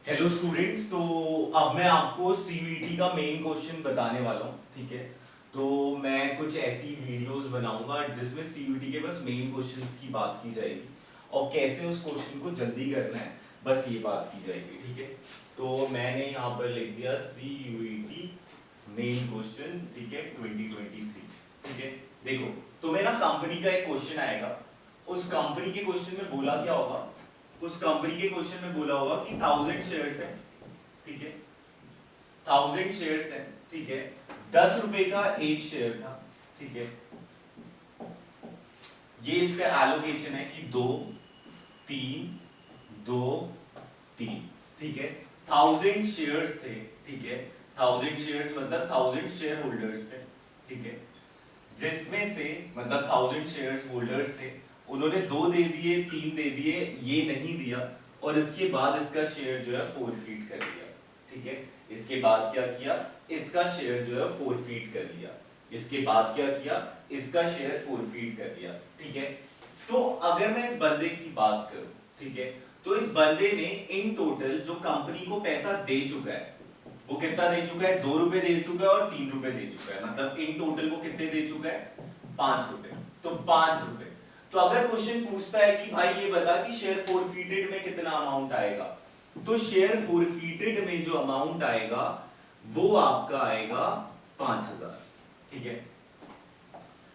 Hello students. तो अब मैं आपको सीयूईटी का मेन क्वेश्चन बताने वाला हूँ, ठीक है। तो मैं कुछ ऐसी वीडियोस बनाऊंगा जिसमें सीयूईटी के बस मेन क्वेश्चंस की बात की जाएगी और कैसे उस क्वेश्चन को जल्दी करना है, बस ये बात की जाएगी, ठीक है। तो मैंने यहाँ पर लिख दिया सीयूईटी मेन क्वेश्चंस, ठीक है, 2023, ठीक है। देखो, तुम्हें ना कंपनी का एक क्वेश्चन आएगा। उस कंपनी के क्वेश्चन में बोला क्या होगा, उस कंपनी के क्वेश्चन में बोला होगा कि 1000 शेयर्स है, ठीक है। 1000 शेयर्स है, ठीक है। 10 रुपए का एक शेयर था, ठीक है। ये इसका एलोकेशन है कि 2 3 2 3, ठीक है। 1000 शेयर्स थे, ठीक है। 1000 शेयर्स मतलब 1000 शेयर होल्डर्स थे, ठीक है। जिसमें से मतलब 1000 शेयर होल्डर्स थे, उन्होंने 2 दे दिए, 3 दे दिए, ये नहीं दिया, और इसके बाद इसका शेयर जो है फोरफीट कर दिया, ठीक है। इसके बाद क्या किया, इसका शेयर जो है फोरफीट कर लिया। इसके बाद क्या किया, इसका शेयर फोरफीट कर लिया, ठीक है। तो अगर मैं इस बंदे की बात करूं, ठीक है, तो इस बंदे ने इन टोटल जो कंपनी को पैसा दे चुका है, वो कितना दे चुका है, 2 रुपए दे चुका है और 3 रुपए दे चुका है। मतलब इन टोटल वो कितने दे चुका है, 5 रुपए। तो 5 रुपए। तो अगर क्वेश्चन पूछता है कि भाई ये बता कि शेयर फोरफीटेड में कितना अमाउंट आएगा, तो शेयर फोरफीटेड में जो अमाउंट आएगा वो आपका आएगा 5000, ठीक है।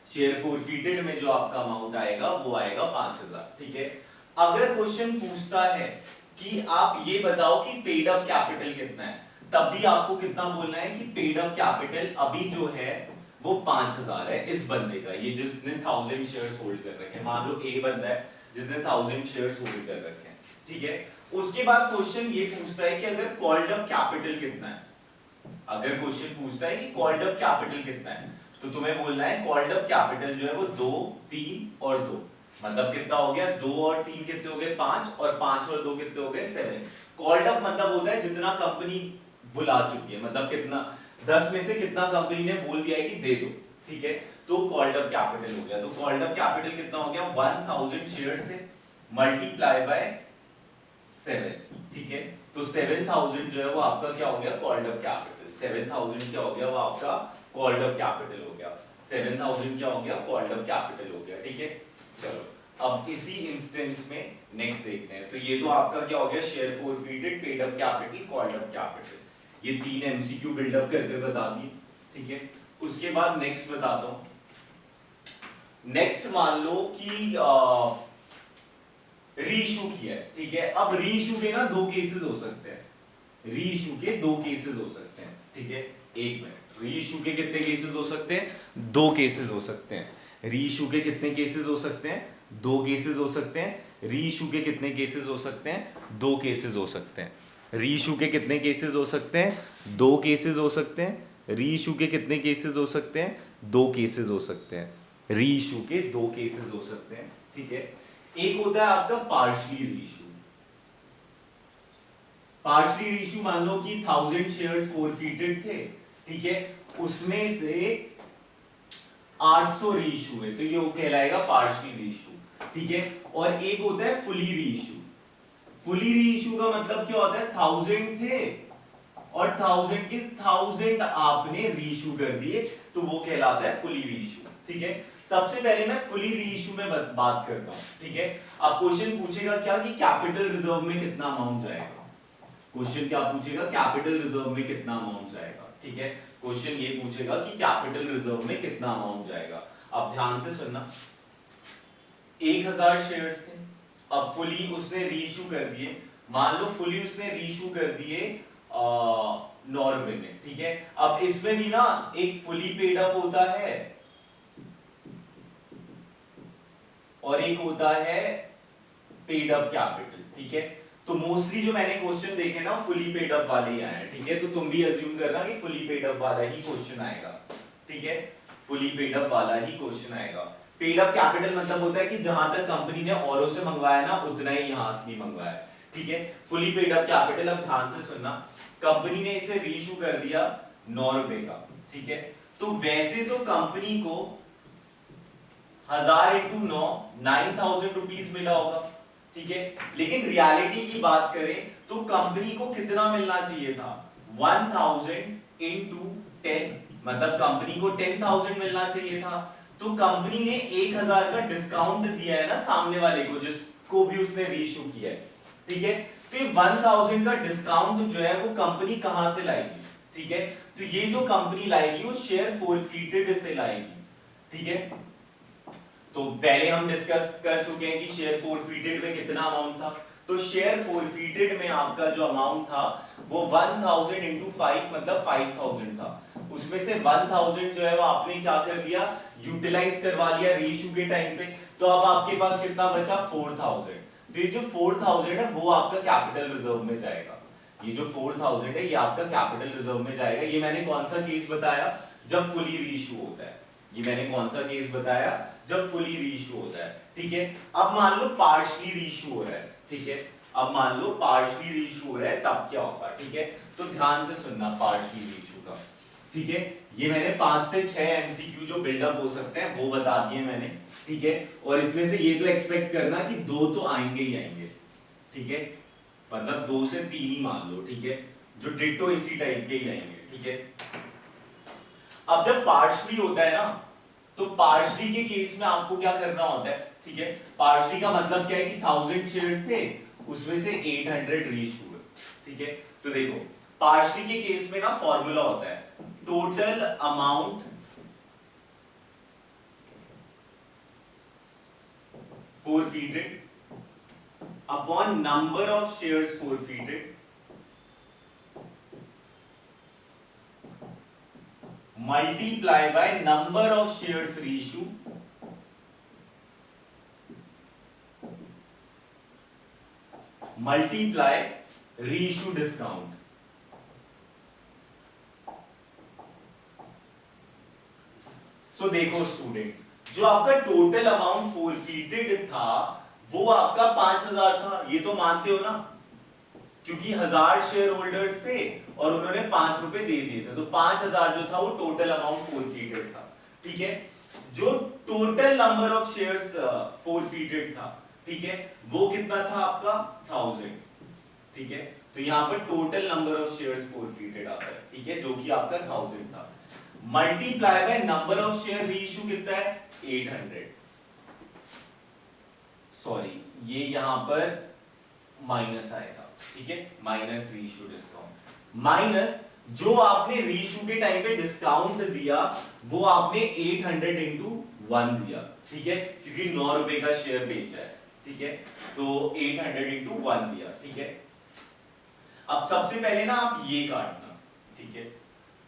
शेयर फोरफीटेड में जो आपका अमाउंट आएगा वो आएगा 5000, ठीक है। अगर क्वेश्चन पूछता है कि आप ये बताओ कि पेड अप कैपिटल कितना है, तब भी आपको कितना बोलना है कि पेड अप कैपिटल अभी जो है वो 5000 है इस बंदे का, ये जिसने 1000 शेयर्स होल्ड कर रखे हैं। मान लो ए बंदा है जिसने 1000 शेयर्स होल्ड कर रखे हैं, ठीक है। उसके बाद क्वेश्चन ये पूछता है कि अगर कॉल्ड अप कैपिटल कितना है, अगर क्वेश्चन पूछता है कि कॉल्ड अप कैपिटल कितना है, तो तुम्हें बोलना है कॉल्ड अप कैपिटल जो है वो 2 3 और 2, मतलब कितना हो गया, 2 और 3 कितने हो गए 5, और 5 और 2 कितने हो गए 7। कॉल्ड अप मतलब होता है जितना कंपनी बुला चुकी है, मतलब कितना 10 में से कितना कंपनी ने बोल दिया है कि दे दो, ठीक है। तो कॉल्ड अप कैपिटल हो गया। तो कॉल्ड अप कैपिटल कितना हो गया, 1000 शेयर्स थे मल्टीप्लाई बाय 7, ठीक है। तो 7000 जो है वो आपका क्या हो गया, कॉल्ड अप कैपिटल। 7000 क्या हो गया, वो आपका कॉल्ड अप कैपिटल हो गया। 7000 क्या हो गया, कॉल्ड अप कैपिटल हो गया, ठीक है। चलो अब इसी इंस्टेंस में नेक्स्ट देखते हैं। तो ये तो आपका क्या हो गया, share forfeited, paid up capital, called up capital. ये 3 एमसीक्यू बिल्डअप करके बता दिए, ठीक है। उसके बाद नेक्स्ट बताता हूं। नेक्स्ट मान लो कि रीइशू किया है, ठीक है। अब रीइशू के ना 2 केसेस हो सकते हैं, रीइशू के 2 केसेस हो सकते हैं, ठीक है। एक मिनट, रीइशू के कितने केसेस हो सकते हैं, 2 केसेस हो सकते हैं। रीइशू के कितने केसेस हो सकते हैं, 2 केसेस हो सकते हैं। रीइशू के कितने केसेस हो सकते हैं, 2 केसेस हो सकते हैं। रीइशू के कितने केसेस हो सकते हैं, 2 केसेस हो सकते हैं। रीइशू के कितने केसेस हो सकते हैं, 2 केसेस हो सकते हैं। रीइशू के 2 केसेस हो सकते हैं, ठीक है। एक होता है आपका पार्शली रीइशू। पार्शली रीइशू मान लो कि 1000 शेयर्स फोरफीटेड थे, ठीक है। उसमें से 800 रीइशू है, तो ये कहलाएगा पार्शली रीइशू, ठीक है। और एक होता है फुली रीइशू। फुली रीइशू का मतलब क्या होता है, 1000 थे और 1000 के 1000 आपने रीइशू कर दिए, तो वो कहलाता है फुली रीइशू, ठीक है। सबसे पहले मैं फुली रीइशू में बात करता हूं, ठीक है। अब क्वेश्चन पूछेगा क्या कि कैपिटल रिजर्व में कितना अमाउंट जाएगा। क्वेश्चन क्या पूछेगा, कैपिटल रिजर्व में कितना अमाउंट जाएगा, ठीक है। क्वेश्चन ये पूछेगा कि कैपिटल रिजर्व में कितना अमाउंट जाएगा। अब ध्यान से सुनना, 1000 शेयर्स थे, अब फुली उसने रीइशू कर दिए। मान लो फुली उसने रीइशू कर दिए 9 रुपए में, ठीक है। अब इसमें भी ना एक फुली पेड अप होता है और एक होता है पेड अप कैपिटल, ठीक है। तो मोस्टली जो मैंने क्वेश्चन देखे ना फुली पेड अप वाले ही आए हैं, ठीक है। तो तुम भी अज्यूम करना कि फुली पेड अप वाला ही क्वेश्चन आएगा, ठीक है। फुली पेड अप वाला ही क्वेश्चन आएगा। पेड अप कैपिटल मतलब होता है कि जहां तक कंपनी ने औरों से मंगवाया ना उतना ही यहां भी मंगवाया, ठीक है। फुली पेड अप कैपिटल, अब ध्यान से सुनना, कंपनी ने इसे रीइशू कर दिया 9 रुपए का, ठीक है। तो वैसे तो कंपनी को 1000 × 9 9000 रुपीज मिला होगा, ठीक है। लेकिन रियलिटी की बात करें तो कंपनी को कितना मिलना चाहिए था, 1000 इंटू 10, मतलब कंपनी को 10,000 मिलना चाहिए था। तो कंपनी ने 1000 का डिस्काउंट दिया है ना सामने वाले को, जिसको भी उसने रीइश्यू किया है, ठीक है। तो ये 1000 का डिस्काउंट जो है वो कंपनी कहां से लाएगी, ठीक है। तो ये जो कंपनी लाएगी वो शेयर फोरफीटेड से लाएगी, ठीक है। तो पहले हम डिस्कस कर चुके हैं कि शेयर फोरफीटेड में कितना अमाउंट था। तो शेयर फोरफीटेड में आपका जो अमाउंट था वो 1000 इंटू 5 मतलब 5000 था। उसमें से 1000 जो है वो आपने क्या कर लिया, यूटिलाइज करवा लिया रीइश्यू के टाइम पे। तो अब आपके पास कितना बचा, 4000। तो ये जो 4000 है वो आपका कैपिटल रिजर्व में जाएगा। ये जो 4000 है ये आपका कैपिटल रिजर्व में जाएगा। ये मैंने कौन सा केस बताया, जब फुली रीइश्यू होता है। ये मैंने कौन सा केस बताया, जब फुली रीइश्यू होता है, ठीक है। अब मान लो पार्शली रीइश्यू हो रहा है, ठीक है। अब मान लो पार्शली रीइश्यू हो रहा है तब क्या होगा, ठीक है। तो ध्यान से सुनना पार्शली रीइश्यू का, ठीक है। ये मैंने 5 से 6 एमसीक्यू जो बिल्डअप हो सकते हैं वो बता दिए मैंने, ठीक है। और इसमें से ये तो एक्सपेक्ट करना कि 2 तो आएंगे ही आएंगे, ठीक है। मतलब 2 से 3 ही मान लो, ठीक है, जो डिट्टो इसी टाइप के ही आएंगे, ठीक है। अब जब पार्शली होता है ना, तो पार्शली के केस में आपको क्या करना होता है, ठीक है। पार्शली का मतलब क्या है कि 1000 शेयर्स थे, उसमें से 800 रीइश्यू हुए, ठीक है। तो देखो पार्शली के केस में ना फॉर्मूला होता है total amount forfeited upon number of shares forfeited multiply by number of shares reissued multiply reissue discount। सो देखो स्टूडेंट्स, जो आपका टोटल अमाउंट फोरफीटेड था वो आपका 5000 था, ये तो मानते हो ना, क्योंकि 1000 शेयर होल्डर्स थे और उन्होंने 5 रुपए दे दिए थे, तो 5000 जो था वो टोटल अमाउंट फोरफीटेड था, ठीक है। जो टोटल नंबर ऑफ शेयर्स फोरफीटेड था, ठीक है, वो कितना था आपका 1000, ठीक है। तो यहां पर टोटल नंबर ऑफ शेयर्स फोरफीटेड आता है, ठीक है, जो कि आपका 1000 था, multiply by number of share reissue कितना है 800। सॉरी ये यहां पर माइनस आएगा, ठीक है, माइनस रीइश्यू डिस्काउंट माइनस जो आपने रीइश्यू के टाइम पे डिस्काउंट दिया वो आपने 800 इंटू 1 दिया, ठीक है, क्योंकि 9 रुपए का शेयर बेचा है, ठीक है। तो 800 इंटू 1 दिया, ठीक है। अब सबसे पहले ना आप ये काटना, ठीक है।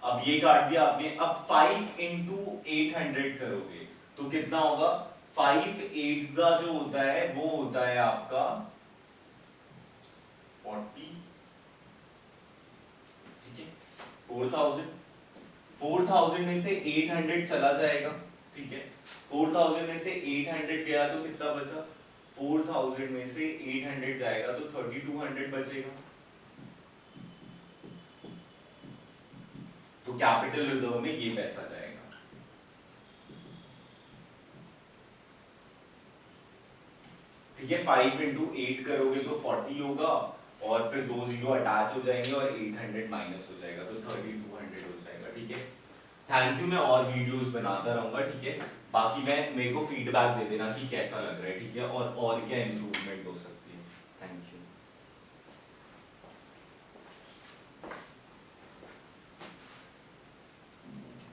अब ये काट दिया आपने, अब 5 इंटू 800 करोगे तो कितना होगा, 5 8 जो होता है वो होता है आपका 40, ठीक है। 4000 में से 800 चला जाएगा, ठीक है। 4000 में से 800 गया तो कितना बचा, 4000 में से 800 जाएगा तो 3200 बचेगा। तो कैपिटल रिजर्व में ये पैसा जाएगा, ठीक है। 5 इंटू 8 करोगे तो 40 होगा और फिर 2 जीरो अटैच हो जाएंगे और 800 माइनस हो जाएगा तो 3200 हो जाएगा, ठीक है। थैंक यू, मैं और वीडियोस बनाता रहूंगा, ठीक है। बाकी मेरे को फीडबैक दे देना कि कैसा लग रहा है, ठीक है, और क्या इंप्रूवमेंट हो सकती है। Thank you.